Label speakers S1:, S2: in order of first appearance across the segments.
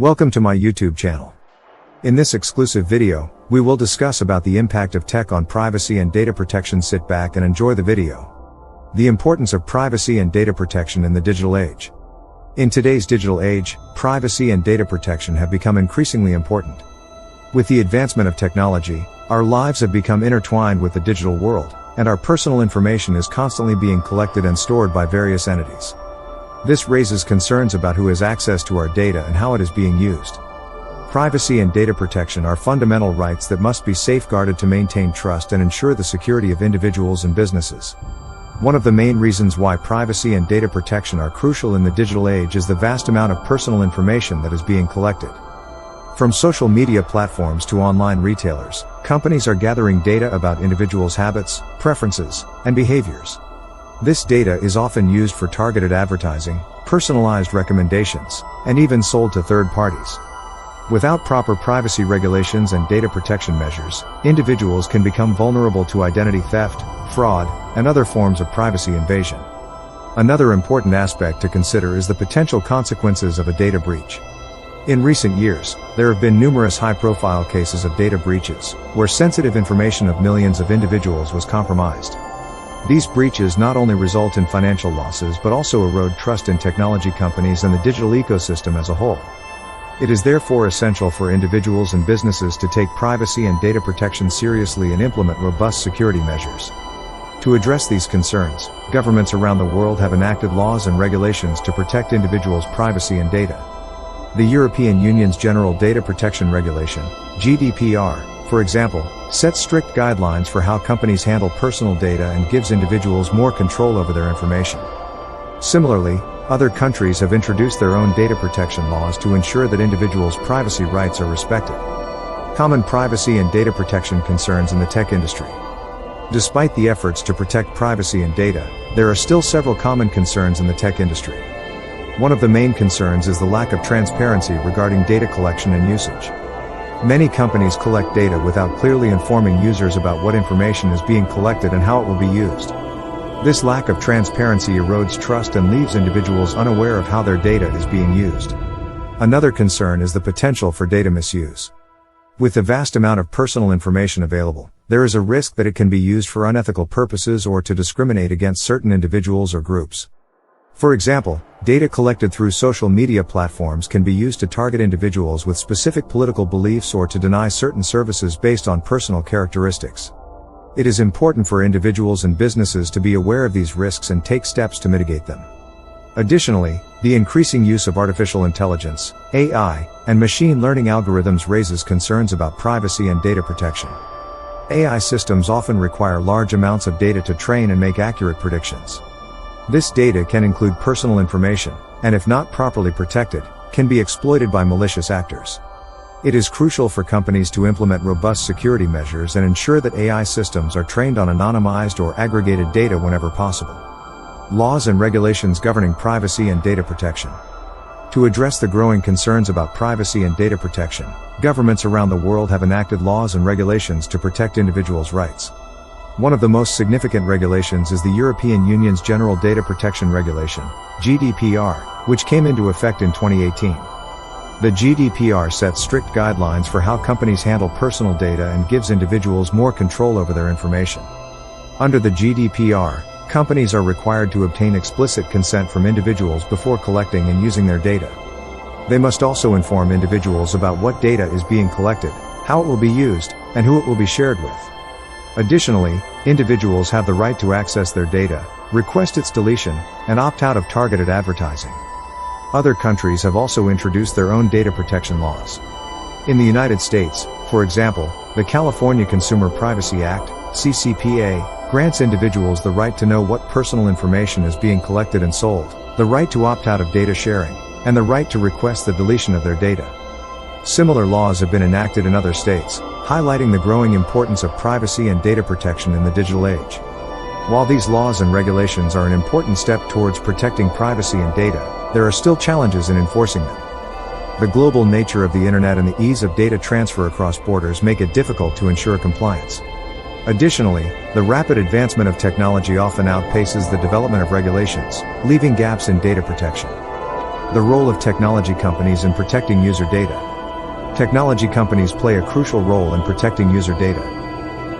S1: Welcome to my YouTube channel. In this exclusive video, we will discuss about the impact of tech on privacy and data protection. Sit back and enjoy the video. The importance of privacy and data protection in the digital age. In today's digital age, privacy and data protection have become increasingly important. With the advancement of technology, our lives have become intertwined with the digital world, and our personal information is constantly being collected and stored by various entities. This raises concerns about who has access to our data and how it is being used. Privacy and data protection are fundamental rights that must be safeguarded to maintain trust and ensure the security of individuals and businesses. One of the main reasons why privacy and data protection are crucial in the digital age is the vast amount of personal information that is being collected. From social media platforms to online retailers, companies are gathering data about individuals' habits, preferences, and behaviors. This data is often used for targeted advertising, personalized recommendations, and even sold to third parties. Without proper privacy regulations and data protection measures, individuals can become vulnerable to identity theft, fraud, and other forms of privacy invasion. Another important aspect to consider is the potential consequences of a data breach. In recent years, there have been numerous high-profile cases of data breaches, where sensitive information of millions of individuals was compromised. These breaches not only result in financial losses but also erode trust in technology companies and the digital ecosystem as a whole. It is therefore essential for individuals and businesses to take privacy and data protection seriously and implement robust security measures. To address these concerns, governments around the world have enacted laws and regulations to protect individuals' privacy and data. The European Union's General Data Protection Regulation, GDPR, for example, sets strict guidelines for how companies handle personal data and gives individuals more control over their information. Similarly, other countries have introduced their own data protection laws to ensure that individuals' privacy rights are respected. Common privacy and data protection concerns in the tech industry. Despite the efforts to protect privacy and data, there are still several common concerns in the tech industry. One of the main concerns is the lack of transparency regarding data collection and usage. Many companies collect data without clearly informing users about what information is being collected and how it will be used. This lack of transparency erodes trust and leaves individuals unaware of how their data is being used. Another concern is the potential for data misuse. With the vast amount of personal information available, there is a risk that it can be used for unethical purposes or to discriminate against certain individuals or groups. For example, data collected through social media platforms can be used to target individuals with specific political beliefs or to deny certain services based on personal characteristics. It is important for individuals and businesses to be aware of these risks and take steps to mitigate them. Additionally, the increasing use of artificial intelligence, AI, and machine learning algorithms raises concerns about privacy and data protection. AI systems often require large amounts of data to train and make accurate predictions. This data can include personal information, and if not properly protected, can be exploited by malicious actors. It is crucial for companies to implement robust security measures and ensure that AI systems are trained on anonymized or aggregated data whenever possible. Laws and regulations governing privacy and data protection. To address the growing concerns about privacy and data protection, governments around the world have enacted laws and regulations to protect individuals' rights. One of the most significant regulations is the European Union's General Data Protection Regulation, GDPR, which came into effect in 2018. The GDPR sets strict guidelines for how companies handle personal data and gives individuals more control over their information. Under the GDPR, companies are required to obtain explicit consent from individuals before collecting and using their data. They must also inform individuals about what data is being collected, how it will be used, and who it will be shared with. Additionally, individuals have the right to access their data, request its deletion, and opt out of targeted advertising. Other countries have also introduced their own data protection laws. In the United States, for example, the California Consumer Privacy Act, CCPA, grants individuals the right to know what personal information is being collected and sold, the right to opt out of data sharing, and the right to request the deletion of their data. Similar laws have been enacted in other states, highlighting the growing importance of privacy and data protection in the digital age. While these laws and regulations are an important step towards protecting privacy and data, there are still challenges in enforcing them. The global nature of the internet and the ease of data transfer across borders make it difficult to ensure compliance. Additionally, the rapid advancement of technology often outpaces the development of regulations, leaving gaps in data protection. The role of technology companies in protecting user data. Technology companies play a crucial role in protecting user data.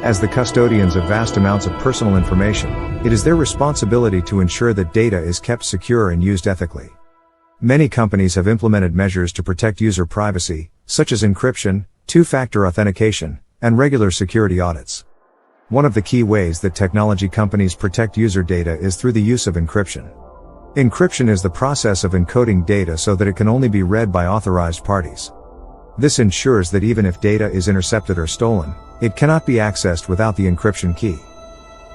S1: As the custodians of vast amounts of personal information, it is their responsibility to ensure that data is kept secure and used ethically. Many companies have implemented measures to protect user privacy, such as encryption, two-factor authentication, and regular security audits. One of the key ways that technology companies protect user data is through the use of encryption. Encryption is the process of encoding data so that it can only be read by authorized parties. This ensures that even if data is intercepted or stolen, it cannot be accessed without the encryption key.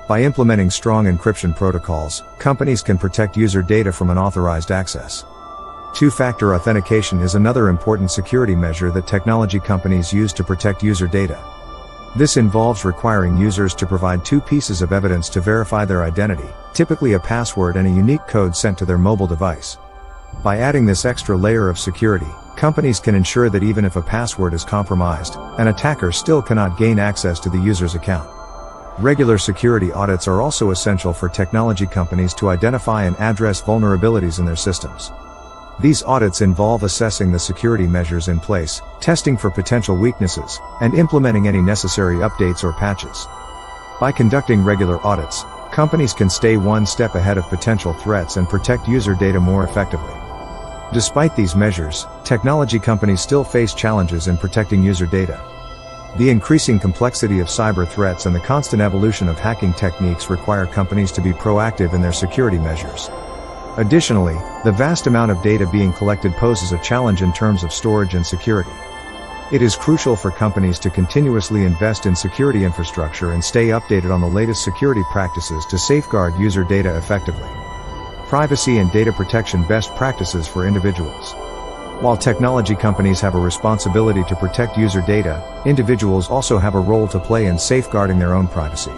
S1: By implementing strong encryption protocols, companies can protect user data from unauthorized access. Two-factor authentication is another important security measure that technology companies use to protect user data. This involves requiring users to provide two pieces of evidence to verify their identity, typically a password and a unique code sent to their mobile device. By adding this extra layer of security, companies can ensure that even if a password is compromised, an attacker still cannot gain access to the user's account. Regular security audits are also essential for technology companies to identify and address vulnerabilities in their systems. These audits involve assessing the security measures in place, testing for potential weaknesses, and implementing any necessary updates or patches. By conducting regular audits, companies can stay one step ahead of potential threats and protect user data more effectively. Despite these measures, technology companies still face challenges in protecting user data. The increasing complexity of cyber threats and the constant evolution of hacking techniques require companies to be proactive in their security measures. Additionally, the vast amount of data being collected poses a challenge in terms of storage and security. It is crucial for companies to continuously invest in security infrastructure and stay updated on the latest security practices to safeguard user data effectively. Privacy and data protection best practices for individuals. While technology companies have a responsibility to protect user data, individuals also have a role to play in safeguarding their own privacy.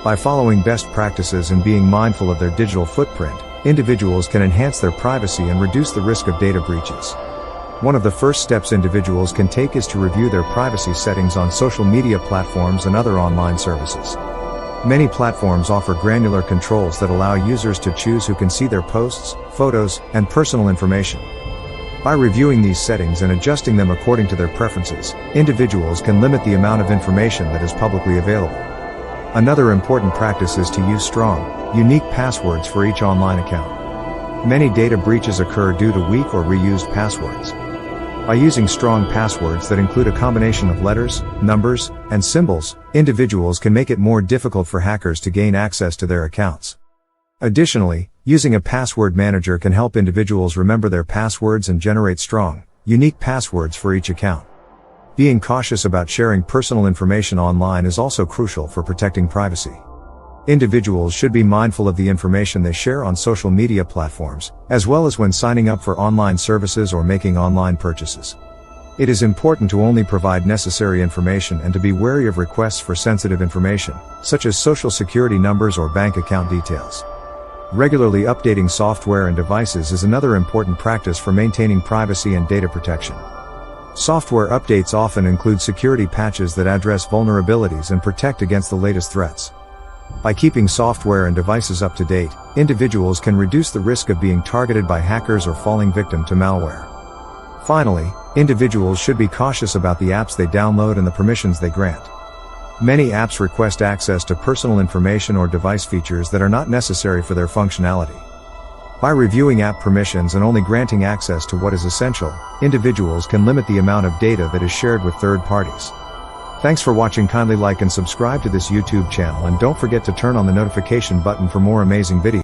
S1: By following best practices and being mindful of their digital footprint, individuals can enhance their privacy and reduce the risk of data breaches. One of the first steps individuals can take is to review their privacy settings on social media platforms and other online services. Many platforms offer granular controls that allow users to choose who can see their posts, photos, and personal information. By reviewing these settings and adjusting them according to their preferences, individuals can limit the amount of information that is publicly available. Another important practice is to use strong, unique passwords for each online account. Many data breaches occur due to weak or reused passwords. By using strong passwords that include a combination of letters, numbers, and symbols, individuals can make it more difficult for hackers to gain access to their accounts. Additionally, using a password manager can help individuals remember their passwords and generate strong, unique passwords for each account. Being cautious about sharing personal information online is also crucial for protecting privacy. Individuals should be mindful of the information they share on social media platforms, as well as when signing up for online services or making online purchases. It is important to only provide necessary information and to be wary of requests for sensitive information, such as social security numbers or bank account details. Regularly updating software and devices is another important practice for maintaining privacy and data protection. Software updates often include security patches that address vulnerabilities and protect against the latest threats. By keeping software and devices up to date, individuals can reduce the risk of being targeted by hackers or falling victim to malware. Finally, individuals should be cautious about the apps they download and the permissions they grant. Many apps request access to personal information or device features that are not necessary for their functionality. By reviewing app permissions and only granting access to what is essential, individuals can limit the amount of data that is shared with third parties. Thanks for watching. Kindly like and subscribe to this YouTube channel and don't forget to turn on the notification button for more amazing videos.